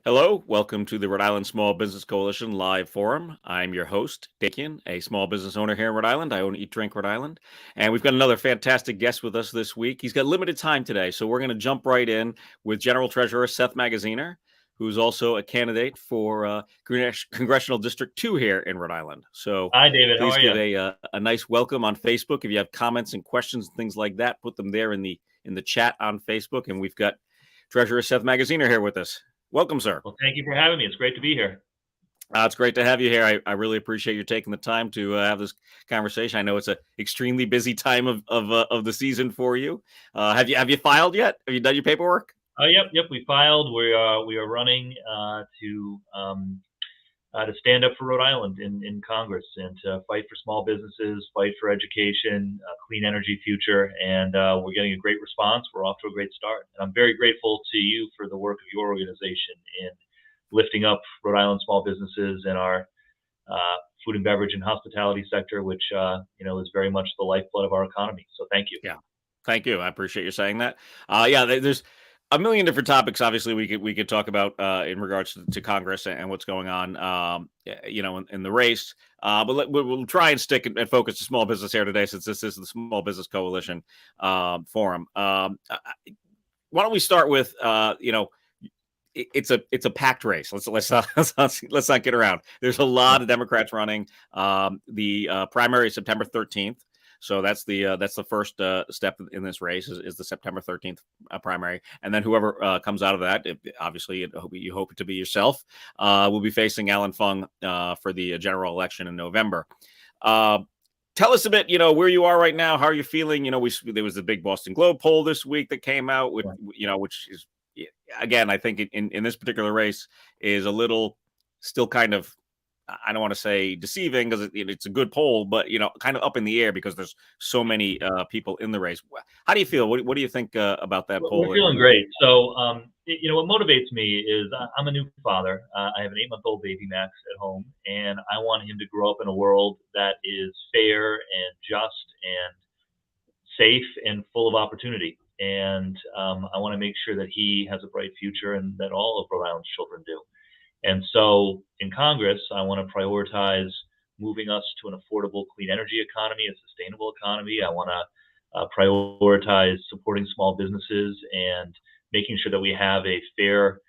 Hello, welcome to the Rhode Island Small Business Coalition live forum. I'm your host, Dakian, a small business owner here in Rhode Island. I own Eat Drink Rhode Island. And we've got another fantastic guest with us this week. He's got limited time today, so we're going to jump right in with General Treasurer Seth Magaziner, who's also a candidate for Congressional District 2 here in Rhode Island. So Hi, David. How please are give you? a nice welcome on Facebook. If you have comments and questions and things like that, put them there in the chat on Facebook. And we've got Treasurer Seth Magaziner here with us. Welcome, sir. Well, thank you for having me. It's great to be here. It's great to have you here. I really appreciate you taking the time to have this conversation. I know it's an extremely busy time of the season for you. Have you filed yet? Have you done your paperwork? Yep. We filed. We are running to stand up for Rhode Island in Congress and to fight for small businesses, fight for education, a clean energy future, and we're getting a great response. We're off to a great start, and I'm very grateful to you for the work of your organization in lifting up Rhode Island small businesses and our food and beverage and hospitality sector, which is very much the lifeblood of our economy. So thank you. Yeah. Thank you. I appreciate you saying that. Yeah, there's a million different topics. Obviously, we could talk about in regards to Congress and what's going on, in the race. But we'll try and stick and focus to small business here today, since this is the Small Business Coalition forum. Why don't we start with it's a packed race. Let's not get around. There's a lot of Democrats running. The primary is September 13th. So that's the first step in this race is the September 13th primary, and then whoever comes out of that, obviously you hope it to be yourself, will be facing Alan Fung for the general election in November. Tell us a bit, where you are right now. How are you feeling? There was the big Boston Globe poll this week that came out, which is, again, I think in this particular race is a little still kind of, I don't want to say deceiving, because it's a good poll, but kind of up in the air because there's so many people in the race. How do you feel? What do you think about that We're poll? feeling great. So, what motivates me is I'm a new father. I have an 8-month-old baby, Max, at home, and I want him to grow up in a world that is fair and just and safe and full of opportunity. And I want to make sure that he has a bright future and that all of Rhode Island's children do. And so in Congress, I want to prioritize moving us to an affordable, clean energy economy, a sustainable economy. I want to prioritize supporting small businesses and making sure that we have a fair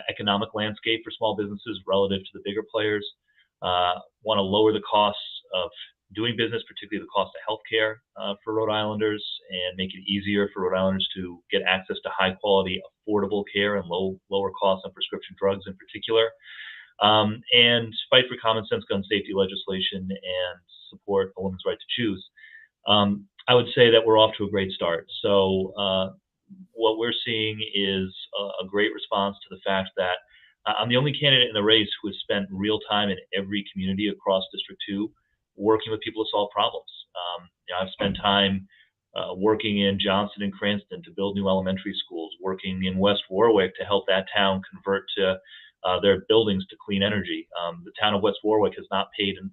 economic landscape for small businesses relative to the bigger players. Want to lower the costs of doing business, particularly the cost of healthcare for Rhode Islanders, and make it easier for Rhode Islanders to get access to high quality, affordable care and lower costs on prescription drugs in particular. And fight for common sense gun safety legislation and support a woman's right to choose. I would say that we're off to a great start. So what we're seeing is a great response to the fact that I'm the only candidate in the race who has spent real time in every community across District 2 working with people to solve problems. I've spent time working in Johnston and Cranston to build new elementary schools, working in West Warwick to help that town convert to their buildings to clean energy. The town of West Warwick has not paid an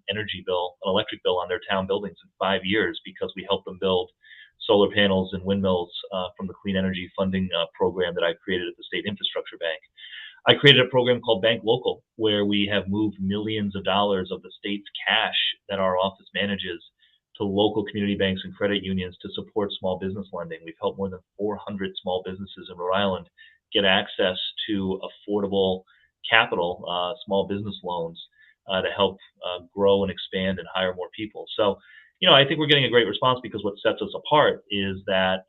electric bill on their town buildings in 5 years because we helped them build solar panels and windmills from the clean energy funding program that I created at the State Infrastructure Bank. I created a program called Bank Local, where we have moved millions of dollars of the state's cash that our office manages to local community banks and credit unions to support small business lending. We've helped more than 400 small businesses in Rhode Island get access to affordable capital, small business loans, to help grow and expand and hire more people. So, I think we're getting a great response because what sets us apart is that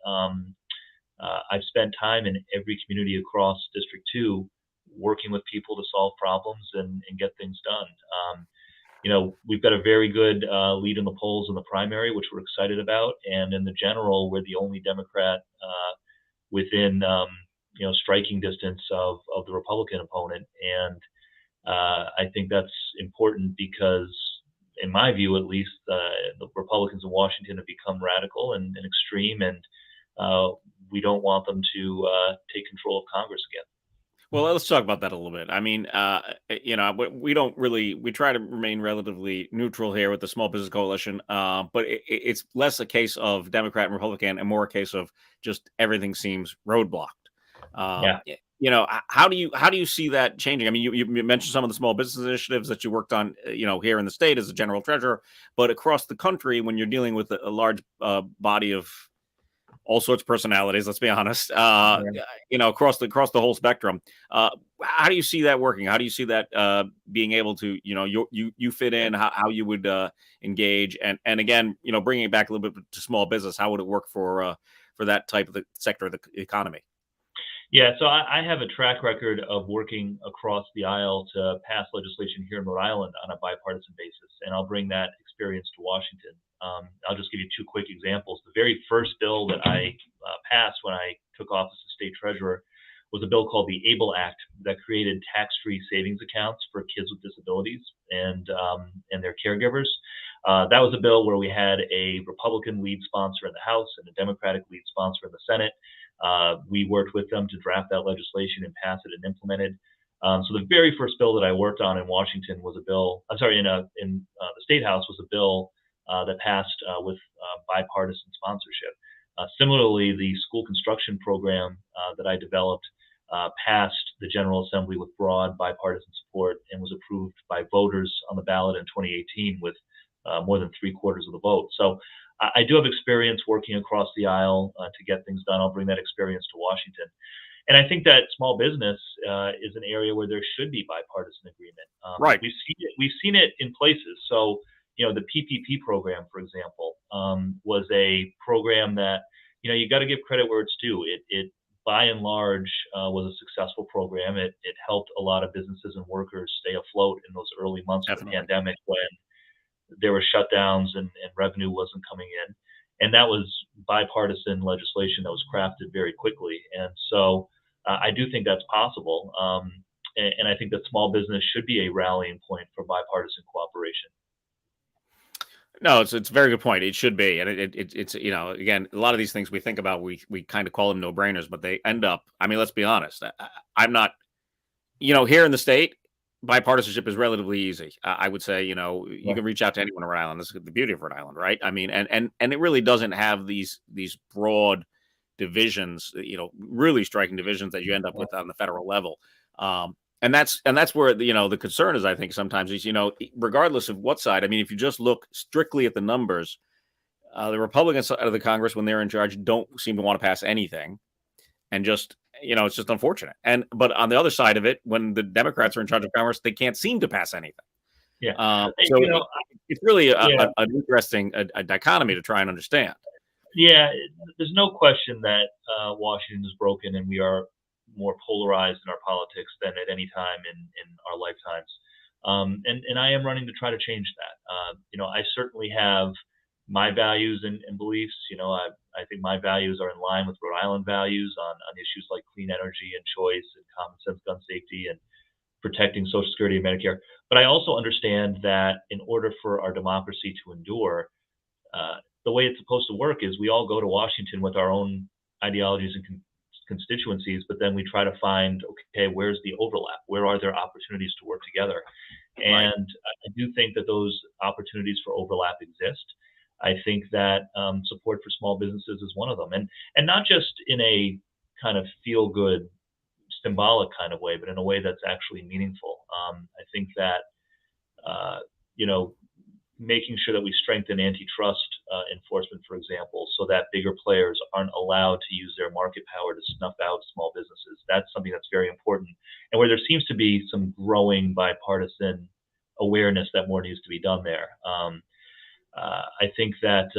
I've spent time in every community across District 2 working with people to solve problems and get things done. We've got a very good lead in the polls in the primary, which we're excited about. And in the general, we're the only Democrat within, striking distance of the Republican opponent. And I think that's important because, in my view, at least, the Republicans in Washington have become radical and extreme, and we don't want them to take control of Congress again. Well, let's talk about that a little bit. I mean, we try to remain relatively neutral here with the Small Business Coalition, but it's less a case of Democrat and Republican and more a case of just everything seems roadblocked. Yeah. how do you see that changing? I mean, you mentioned some of the small business initiatives that you worked on, here in the state as a general treasurer, but across the country, when you're dealing with a large body of all sorts of personalities. Let's be honest. Yeah. Across the whole spectrum. Uh, how do you see that working? How do you see that being able to, you fit in? How you would engage? And again, bringing it back a little bit to small business. How would it work for that type of the sector of the economy? Yeah, so I have a track record of working across the aisle to pass legislation here in Rhode Island on a bipartisan basis, and I'll bring that experience to Washington. I'll just give you two quick examples. The very first bill that I passed when I took office as state treasurer was a bill called the ABLE Act that created tax-free savings accounts for kids with disabilities and their caregivers. That was a bill where we had a Republican lead sponsor in the House and a Democratic lead sponsor in the Senate. We worked with them to draft that legislation and pass it and implement it. So the very first bill that I worked on in Washington was a bill. I'm sorry, in the state house was a bill that passed with bipartisan sponsorship. Similarly, the school construction program that I developed passed the General Assembly with broad bipartisan support and was approved by voters on the ballot in 2018 with more than three-quarters of the vote. So I do have experience working across the aisle to get things done. I'll bring that experience to Washington. And I think that small business is an area where there should be bipartisan agreement. Right. We've seen it in places. So, the PPP program, for example, was a program that, you got to give credit where it's due. It by and large was a successful program. It helped a lot of businesses and workers stay afloat in those early months of the Definitely. pandemic when there were shutdowns and revenue wasn't coming in. And that was bipartisan legislation that was crafted very quickly. And so I do think that's possible. And I think that small business should be a rallying point for bipartisan cooperation. No, it's a very good point. It should be, and it's again, a lot of these things we think about, we kind of call them no brainers, but they end up. I mean, let's be honest. I'm not, here in the state, bipartisanship is relatively easy. I would say, you Yeah. can reach out to anyone in Rhode Island. This is the beauty of Rhode Island, right? I mean, and it really doesn't have these broad divisions, really striking divisions that you end up with on the federal level. And that's where the concern is. I think sometimes is regardless of what side. I mean, if you just look strictly at the numbers, the Republican side of the Congress, when they're in charge, don't seem to want to pass anything, and just it's just unfortunate. But on the other side of it, when the Democrats are in charge of Congress, they can't seem to pass anything. Yeah. So it's really Yeah. an interesting a dichotomy to try and understand. Yeah, there's no question that Washington is broken, and we are more polarized in our politics than at any time in our lifetimes. And I am running to try to change that. I certainly have my values and beliefs. I think my values are in line with Rhode Island values on issues like clean energy and choice and common sense gun safety and protecting Social Security and Medicare. But I also understand that in order for our democracy to endure, the way it's supposed to work is we all go to Washington with our own ideologies and constituencies, but then we try to find, okay, where's the overlap? Where are there opportunities to work together? Right. And I do think that those opportunities for overlap exist. I think that support for small businesses is one of them, and not just in a kind of feel good, symbolic kind of way, but in a way that's actually meaningful. I think that uh, you know making sure that we strengthen antitrust enforcement, for example, so that bigger players aren't allowed to use their market power to snuff out small businesses. That's something that's very important, and where there seems to be some growing bipartisan awareness that more needs to be done there. I think that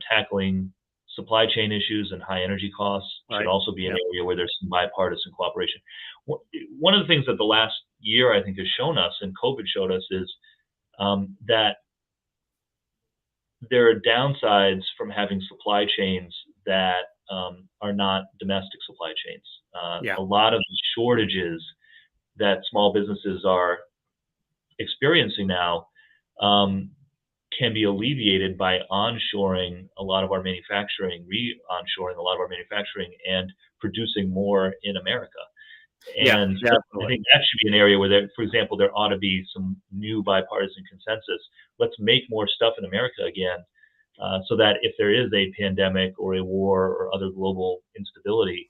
tackling supply chain issues and high energy costs should Right. also be an Yeah. area where there's some bipartisan cooperation. One of the things that the last year I think has shown us, and COVID showed us, is that there are downsides from having supply chains that are not domestic supply chains. Yeah. A lot of the shortages that small businesses are experiencing now um, can be alleviated by onshoring a lot of our manufacturing, re-onshoring a lot of our manufacturing, and producing more in America. Yeah. And Yeah. I Absolutely. think that should be an area where, for example, there ought to be some new bipartisan consensus. Let's make more stuff in America again, so that if there is a pandemic or a war or other global instability,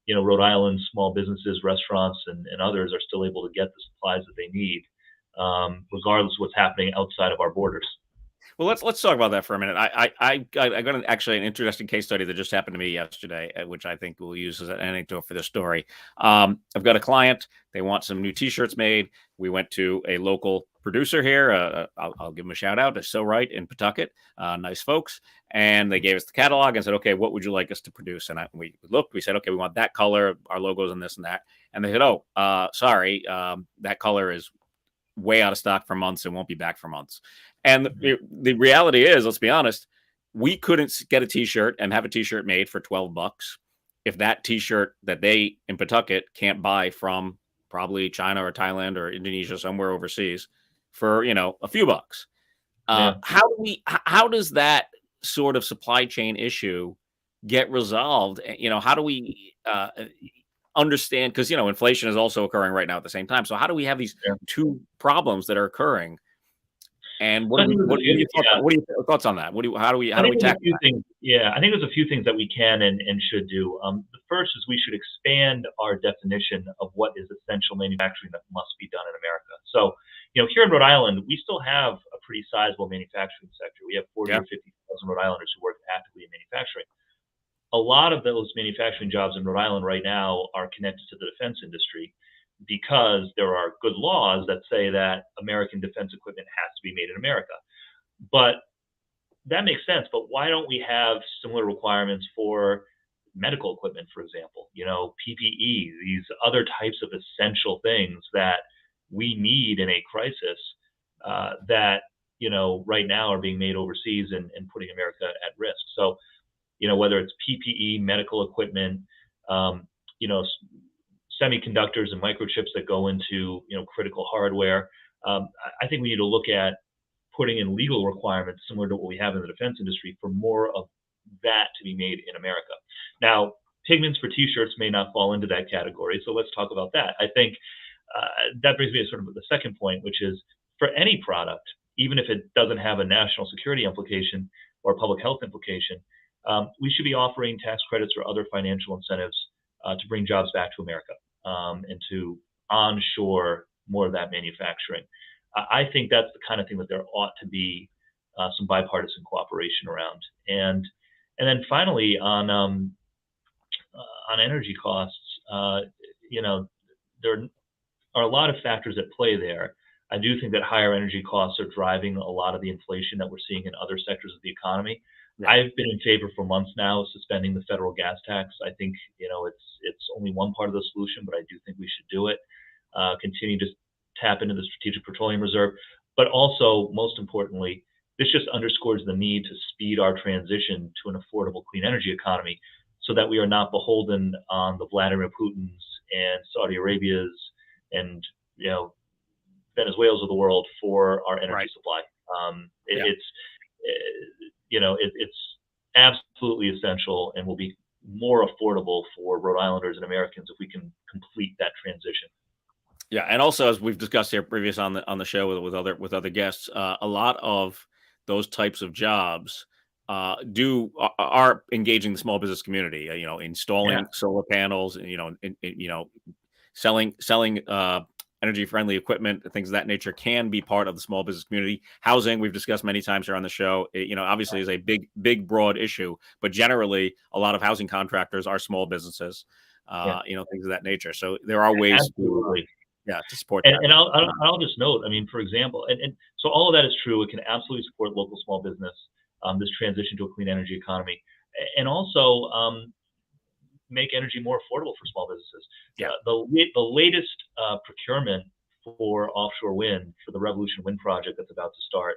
Rhode Island small businesses, restaurants, and others are still able to get the supplies that they need, regardless of what's happening outside of our borders. Well, let's talk about that for a minute. I got actually an interesting case study that just happened to me yesterday, which I think we'll use as an anecdote for this story. I've got a client; they want some new T-shirts made. We went to a local producer here. I'll give them a shout out. They're So Right in Pawtucket, nice folks, and they gave us the catalog and said, "Okay, what would you like us to produce?" And we looked. We said, "Okay, we want that color, our logos, and this and that." And they said, "Oh, sorry, that color is way out of stock for months and won't be back for months." And the reality is, let's be honest, we couldn't get a T-shirt and have a T-shirt made for $12 if that T-shirt that they in Pawtucket can't buy from probably China or Thailand or Indonesia, somewhere overseas, for a few bucks. Yeah. How does that sort of supply chain issue get resolved? How do we understand, because inflation is also occurring right now at the same time. So how do we have these Yeah. two problems that are occurring? And So I think there's a few, yeah. what are your thoughts on that? How do we I think there's a tackle few that? things. Yeah, I think there's a few things that we can and should do. The first is we should expand our definition of what is essential manufacturing that must be done in America. So, here in Rhode Island, we still have a pretty sizable manufacturing sector. We have 40 Yeah, or 50,000 Rhode Islanders who work actively in manufacturing. A lot of those manufacturing jobs in Rhode Island right now are connected to the defense industry because there are good laws that say that American defense equipment has to be made in America. But that makes sense, but why don't we have similar requirements for medical equipment, for example? PPE, these other types of essential things that we need in a crisis, that right now are being made overseas and putting America at risk. So, whether it's PPE, medical equipment, um, you know, semiconductors and microchips that go into critical hardware. I think we need to look at putting in legal requirements similar to what we have in the defense industry for more of that to be made in America. Now, pigments for T-shirts may not fall into that category, so let's talk about that. I think that brings me to sort of the second point, which is for any product, even if it doesn't have a national security implication or public health implication, we should be offering tax credits or other financial incentives to bring jobs back to America, and to onshore more of that manufacturing. I think that's the kind of thing that there ought to be some bipartisan cooperation around. And then finally on energy costs, you know, there are a lot of factors at play there. I do think that higher energy costs are driving a lot of the inflation that we're seeing in other sectors of the economy. yeah, I've been in favor for months now of suspending the federal gas tax. I think it's only one part of the solution, but I do think we should do it. Continue to tap into the Strategic Petroleum Reserve, but also most importantly, this just underscores the need to speed our transition to an affordable clean energy economy, so that we are not beholden on the Vladimir Putin's and Saudi Arabia's and Venezuela's of the world for our energy right, supply. yeah. It's absolutely essential and will be more affordable for Rhode Islanders and Americans if we can complete that transition. Yeah, and also as we've discussed here previous on the show with other guests, a lot of those types of jobs are engaging the small business community. Yeah, Installing solar panels, selling energy friendly equipment, things of that nature can be part of the small business community. Housing, we've discussed many times here on the show. Obviously is a big broad issue, but generally a lot of housing contractors are small businesses. yeah, Things of that nature. So there are ways to absolutely. to support And, that. and I'll just note, I mean, for example, and so all of that is true. It can absolutely support local small business, this transition to a clean energy economy, and also make energy more affordable for small businesses. Yeah. The latest procurement for offshore wind for the Revolution Wind project that's about to start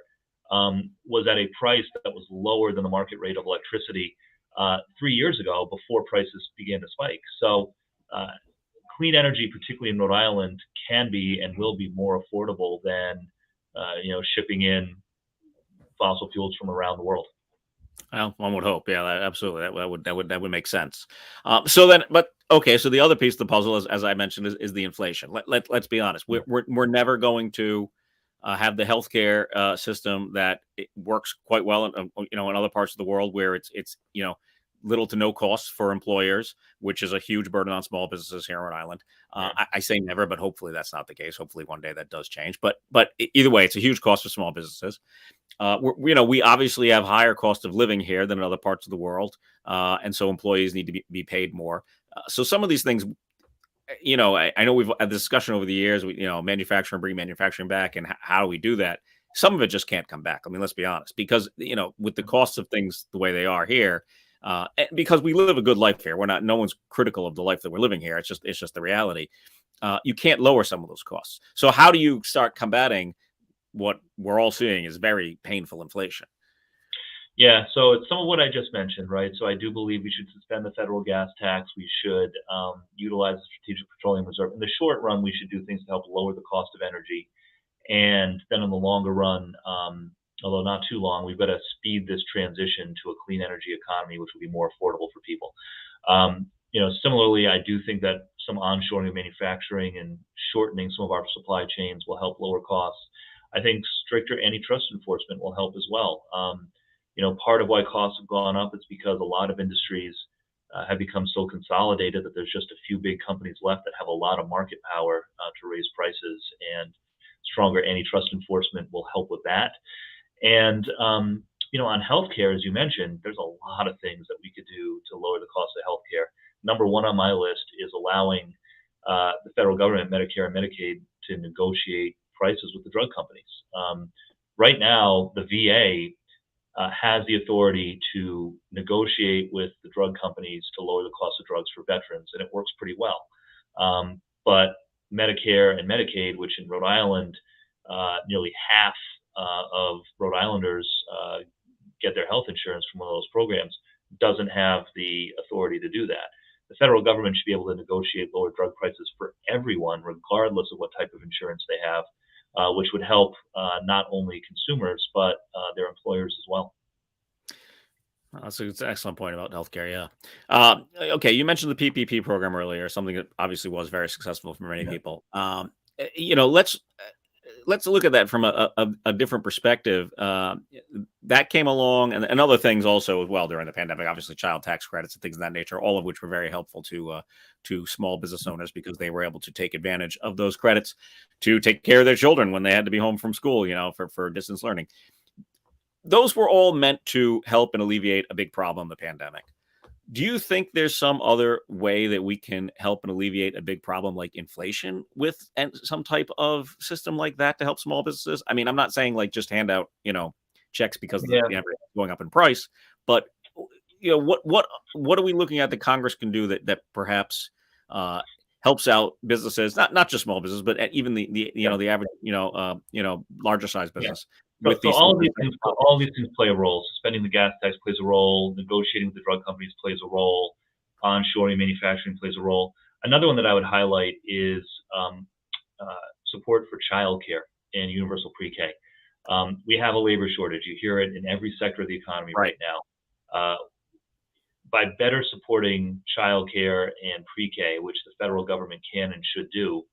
was at a price that was lower than the market rate of electricity 3 years ago, before prices began to spike. So uh, clean energy, particularly in Rhode Island, can be and will be more affordable than shipping in fossil fuels from around the world. Well, one would hope. Yeah, absolutely. That would make sense. So then, but okay. So the other piece of the puzzle, as I mentioned, is the inflation. Let's be honest. Yeah, We're never going to have the healthcare system that it works quite well in in other parts of the world where it's little to no costs for employers, which is a huge burden on small businesses here in Rhode Island. Yeah. I say never, but hopefully that's not the case. Hopefully one day that does change. But either way, it's a huge cost for small businesses. We obviously have higher cost of living here than in other parts of the world, and so employees need to be paid more. So some of these things, I know we've had this discussion over the years. Manufacturing, bring manufacturing back, and how do we do that? Some of it just can't come back. I mean, let's be honest, because with the costs of things the way they are here, because we live a good life here. No one's critical of the life that we're living here. It's just the reality. You can't lower some of those costs. So how do you start combating what we're all seeing is very painful inflation? Yeah, so it's some of what I just mentioned, right? So I do believe we should suspend the federal gas tax. We should utilize the Strategic Petroleum Reserve. In the short run, we should do things to help lower the cost of energy. And then in the longer run, although not too long, we've got to speed this transition to a clean energy economy, which will be more affordable for people. Similarly, I do think that some onshoring of manufacturing and shortening some of our supply chains will help lower costs. I think stricter antitrust enforcement will help as well. Part of why costs have gone up is because a lot of industries have become so consolidated that there's just a few big companies left that have a lot of market power to raise prices, and stronger antitrust enforcement will help with that. And on healthcare, as you mentioned, there's a lot of things that we could do to lower the cost of healthcare. Number one on my list is allowing the federal government, Medicare and Medicaid, to negotiate prices with the drug companies. Right now, the VA has the authority to negotiate with the drug companies to lower the cost of drugs for veterans, and it works pretty well. But Medicare and Medicaid, which in Rhode Island, nearly half of Rhode Islanders get their health insurance from one of those programs, doesn't have the authority to do that. The federal government should be able to negotiate lower drug prices for everyone, regardless of what type of insurance they have, which would help not only consumers but their employers as well. That's an excellent point about healthcare. Yeah. Okay. You mentioned the PPP program earlier, something that obviously was very successful for many Yeah. people. Let's look at that from a different perspective. That came along, and other things also as well during the pandemic. Obviously, child tax credits and things of that nature, all of which were very helpful to small business owners because they were able to take advantage of those credits to take care of their children when they had to be home from school. For distance learning. Those were all meant to help and alleviate a big problem, the pandemic. Do you think there's some other way that we can help and alleviate a big problem like inflation with some type of system like that to help small businesses? I mean, I'm not saying like just hand out, checks because Yeah. everything's going up in price, but what are we looking at that Congress can do that perhaps uh, helps out businesses, not just small business, but even the average, larger size Yeah. business So, with so these all of these type things, of problems? all of these things play a role. Suspending the gas tax plays a role. Negotiating with the drug companies plays a role. Onshoring manufacturing plays a role. Another one that I would highlight is support for childcare and universal pre-K. We have a labor shortage. You hear it in every sector of the economy Right. right now. Uh, by better supporting childcare and pre-K, which the federal government can and should do,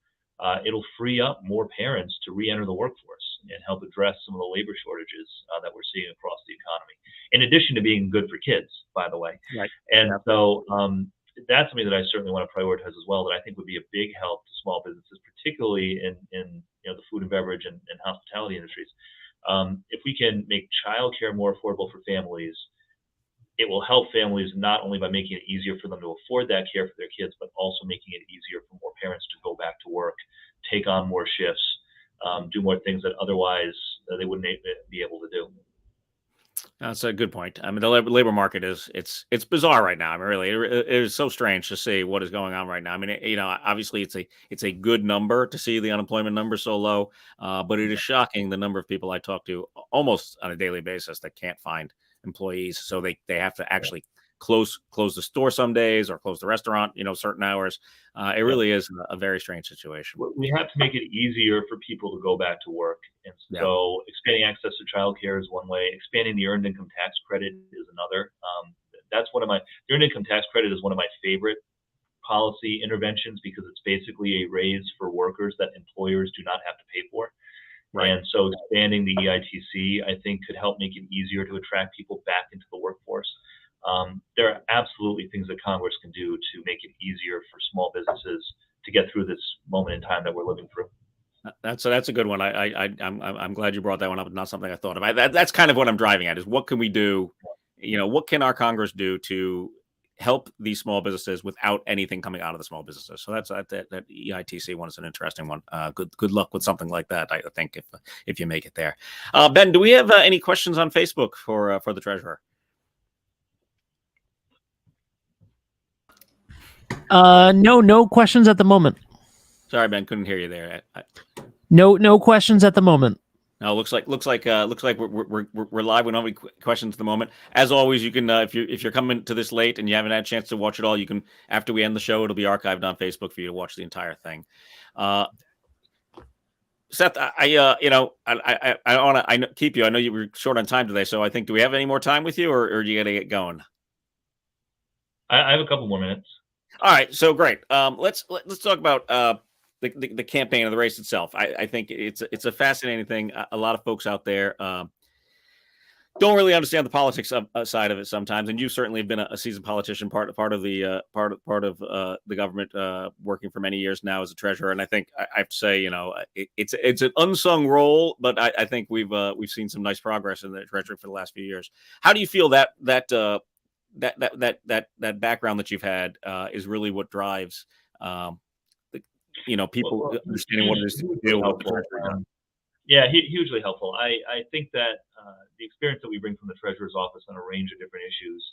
it'll free up more parents to re-enter the workforce and help address some of the labor shortages that we're seeing across the economy. In addition to being good for kids, by the way. Right. And Yeah. so that's something that I certainly want to prioritize as well. That I think would be a big help to small businesses, particularly in the food and beverage and hospitality industries. If we can make childcare more affordable for families, it will help families not only by making it easier for them to afford that care for their kids, but also making it easier for more parents to go back to work, take on more shifts, do more things that otherwise they wouldn't be able to do. That's a good point. I mean, the labor market it's bizarre right now. I mean, really, it is so strange to see what is going on right now. I mean, obviously, it's a good number to see the unemployment number so low, but it is shocking the number of people I talk to almost on a daily basis that can't find employees, so they have to Yeah. actually close the store some days or close the restaurant, certain hours. It Yeah. really is a very strange situation. We have to make it easier for people to go back to work. And Yeah. so expanding access to childcare is one way. Expanding the earned income tax credit is another. That's one of my the earned income tax credit is one of my favorite policy interventions because it's basically a raise for workers that employers do not have to pay for. Right. And so expanding the EITC, I think, could help make it easier to attract people back into the workforce. There are absolutely things that Congress can do to make it easier for small businesses to get through this moment in time that we're living through. That's a good one. I'm glad you brought that one up. Not something I thought about. That's kind of what I'm driving at is what can we do? What can our Congress do to help these small businesses without anything coming out of the small businesses? So that EITC one is an interesting one. Good luck with something like that. I think if you make it there. Ben, do we have any questions on Facebook for the treasurer? No questions at the moment. Sorry, Ben, couldn't hear you there. No questions at the moment. No, looks like we're live. We don't have any questions at the moment. As always, you can if you're coming to this late and you haven't had a chance to watch it all, you can after we end the show, it'll be archived on Facebook for you to watch the entire thing. Seth, I want to keep you. I know you were short on time today, so I think do we have any more time with you, or do you got to get going? I have a couple more minutes. All right, so great. Let's talk about the campaign of the race itself. I think it's a fascinating thing. A lot of folks out there don't really understand the politics side of it sometimes, and you certainly have been a seasoned politician, part of the the government, working for many years now as a treasurer. And I think I have to say, it's an unsung role, but I think we've seen some nice progress in the treasury for the last few years. How do you feel that background that you've had is really what drives people understanding what it is to do with the treasury? Yeah, hugely helpful. I think that the experience that we bring from the treasurer's office on a range of different issues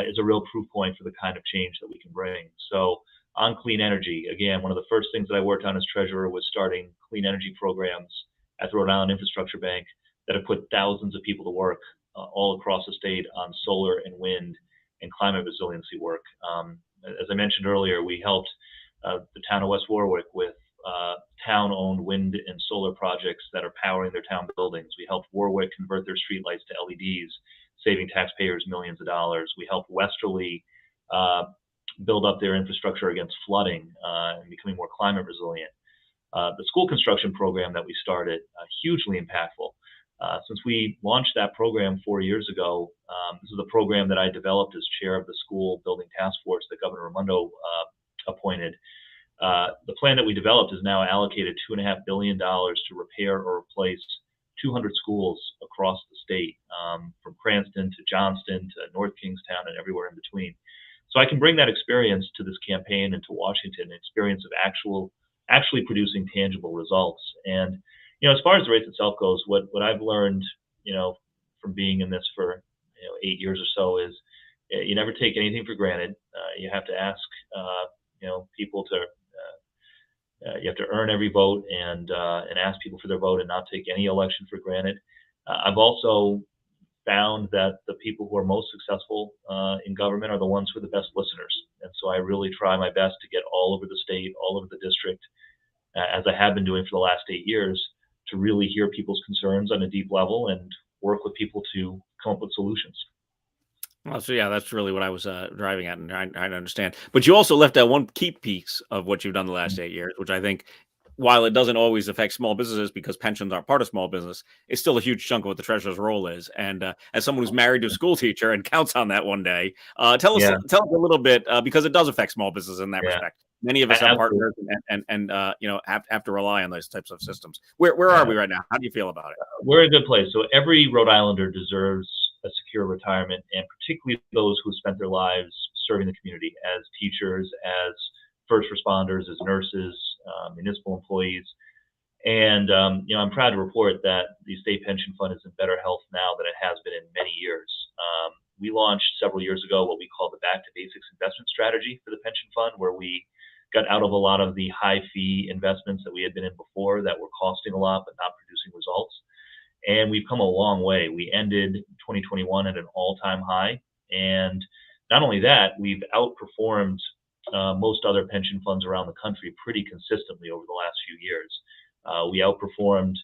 is a real proof point for the kind of change that we can bring. So on clean energy, again, one of the first things that I worked on as treasurer was starting clean energy programs at the Rhode Island Infrastructure Bank that have put thousands of people to work all across the state on solar and wind and climate resiliency work. As I mentioned earlier, we helped the town of West Warwick with town-owned wind and solar projects that are powering their town buildings. We helped Warwick convert their streetlights to LEDs, saving taxpayers millions of dollars. We helped Westerly build up their infrastructure against flooding and becoming more climate resilient. The school construction program that we started, hugely impactful. Since we launched that program 4 years ago, this is a program that I developed as chair of the school building task force that Governor Raimondo appointed. The plan that we developed is now allocated $2.5 billion to repair or replace 200 schools across the state, from Cranston to Johnston to North Kingstown and everywhere in between. So I can bring that experience to this campaign and to Washington, an experience of actually producing tangible results. And as far as the race itself goes, what I've learned, from being in this for 8 years or so is you never take anything for granted. You have to ask people to. You have to earn every vote and ask people for their vote and not take any election for granted. I've also found that the people who are most successful in government are the ones who are the best listeners. And so I really try my best to get all over the state, all over the district, as I have been doing for the last 8 years, to really hear people's concerns on a deep level and work with people to come up with solutions. Well, so yeah, that's really what I was driving at and trying to understand. But you also left out one key piece of what you've done the last 8 years, which I think, while it doesn't always affect small businesses because pensions aren't part of small business, it's still a huge chunk of what the treasurer's role is. And as someone who's married to a school teacher and counts on that one day, tell us a little bit because it does affect small business in that respect. Many of us have partners and have to rely on those types of systems. Where are we right now? How do you feel about it? We're in a good place. So every Rhode Islander deserves a secure retirement, and particularly those who spent their lives serving the community as teachers, as first responders, as nurses, municipal employees. And I'm proud to report that the state pension fund is in better health now than it has been in many years. We launched several years ago what we call the Back to Basics investment strategy for the pension fund, where we got out of a lot of the high fee investments that we had been in before that were costing a lot but not producing results. And we've come a long way. We ended 2021 at an all-time high. And not only that, we've outperformed most other pension funds around the country pretty consistently over the last few years. We outperformed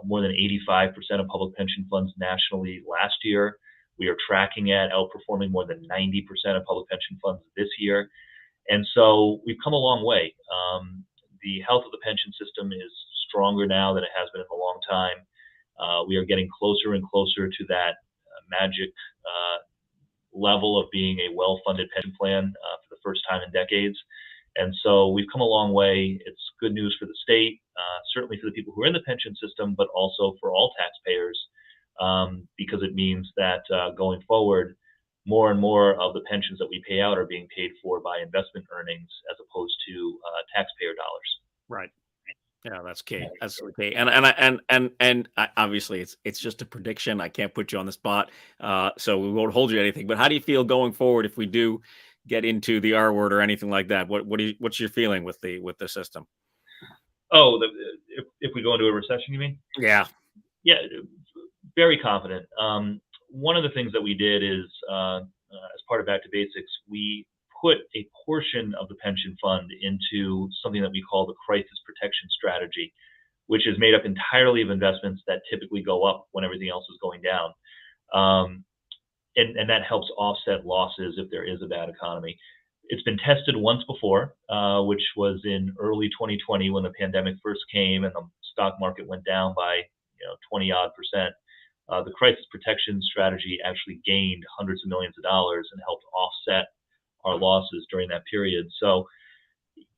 more than 85% of public pension funds nationally last year. We are tracking at outperforming more than 90% of public pension funds this year. And so we've come a long way. The health of the pension system is stronger now than it has been in a long time. We are getting closer and closer to that magic level of being a well-funded pension plan for the first time in decades. And so we've come a long way. It's good news for the state, certainly for the people who are in the pension system, but also for all taxpayers, because it means that going forward, more and more of the pensions that we pay out are being paid for by investment earnings as opposed to taxpayer dollars. Right. Yeah, that's key. That's the key. And obviously it's just a prediction. I can't put you on the spot, so we won't hold you to anything. But how do you feel going forward if we do get into the R word or anything like that? What's your feeling with the system? Oh, if we go into a recession, you mean? Yeah. Yeah, very confident. One of the things that we did is, as part of Back to Basics, we put a portion of the pension fund into something that we call the crisis protection strategy, which is made up entirely of investments that typically go up when everything else is going down. And that helps offset losses if there is a bad economy. It's been tested once before, which was in early 2020 when the pandemic first came and the stock market went down by 20 odd percent. The crisis protection strategy actually gained hundreds of millions of dollars and helped offset our losses during that period. So,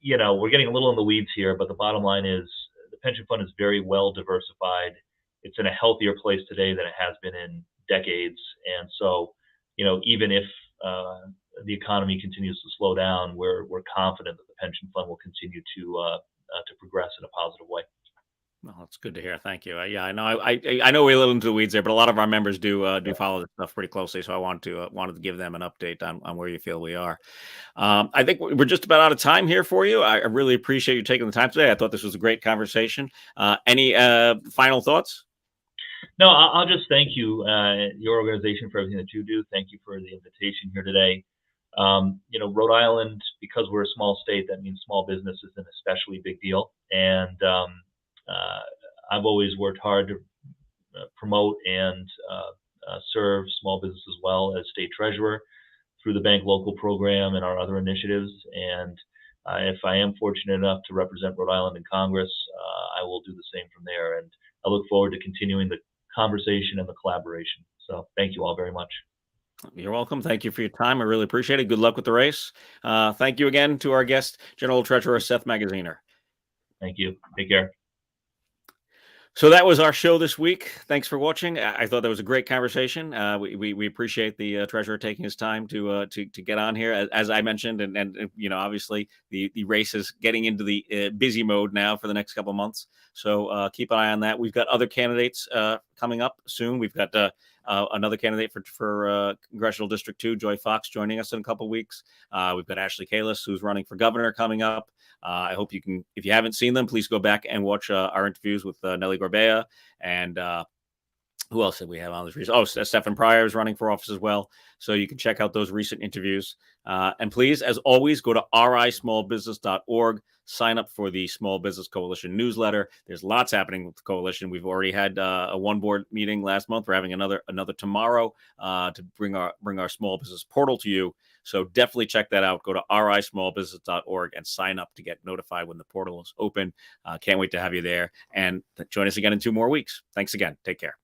we're getting a little in the weeds here, but the bottom line is the pension fund is very well diversified. It's in a healthier place today than it has been in decades. And so, even if the economy continues to slow down, we're confident that the pension fund will continue to progress in a positive way. Well, that's good to hear. Thank you. Yeah, I know. I know we're a little into the weeds there, but a lot of our members do follow this stuff pretty closely. So I wanted to give them an update on where you feel we are. I think we're just about out of time here for you. I really appreciate you taking the time today. I thought this was a great conversation. Any final thoughts? No, I'll just thank you, your organization, for everything that you do. Thank you for the invitation here today. Rhode Island, because we're a small state, that means small business is an especially big deal. And I've always worked hard to promote and serve small business as well as state treasurer through the Bank Local program and our other initiatives. And if I am fortunate enough to represent Rhode Island in Congress, I will do the same from there. And I look forward to continuing the conversation and the collaboration. So thank you all very much. You're welcome. Thank you for your time. I really appreciate it. Good luck with the race. Thank you again to our guest, General Treasurer Seth Magaziner. Thank you. Take care. So that was our show this week. Thanks for watching. I thought that was a great conversation. We appreciate the treasurer taking his time to get on here. As I mentioned, and obviously the race is getting into the busy mode now for the next couple of months. So keep an eye on that. We've got other candidates coming up soon. We've got another candidate for Congressional District 2, Joy Fox, joining us in a couple of weeks. We've got Ashley Kalis, who's running for governor, coming up. I hope you can, if you haven't seen them, please go back and watch our interviews with Nellie Gorbea and who else did we have on this recent? Oh, Stephen Pryor is running for office as well. So you can check out those recent interviews. And please, as always, go to rismallbusiness.org. Sign up for the Small Business Coalition newsletter. There's lots happening with the coalition. We've already had a one board meeting last month. We're having another tomorrow to bring our small business portal to you. So definitely check that out. Go to rismallbusiness.org and sign up to get notified when the portal is open. Can't wait to have you there. And join us again in 2 more weeks. Thanks again. Take care.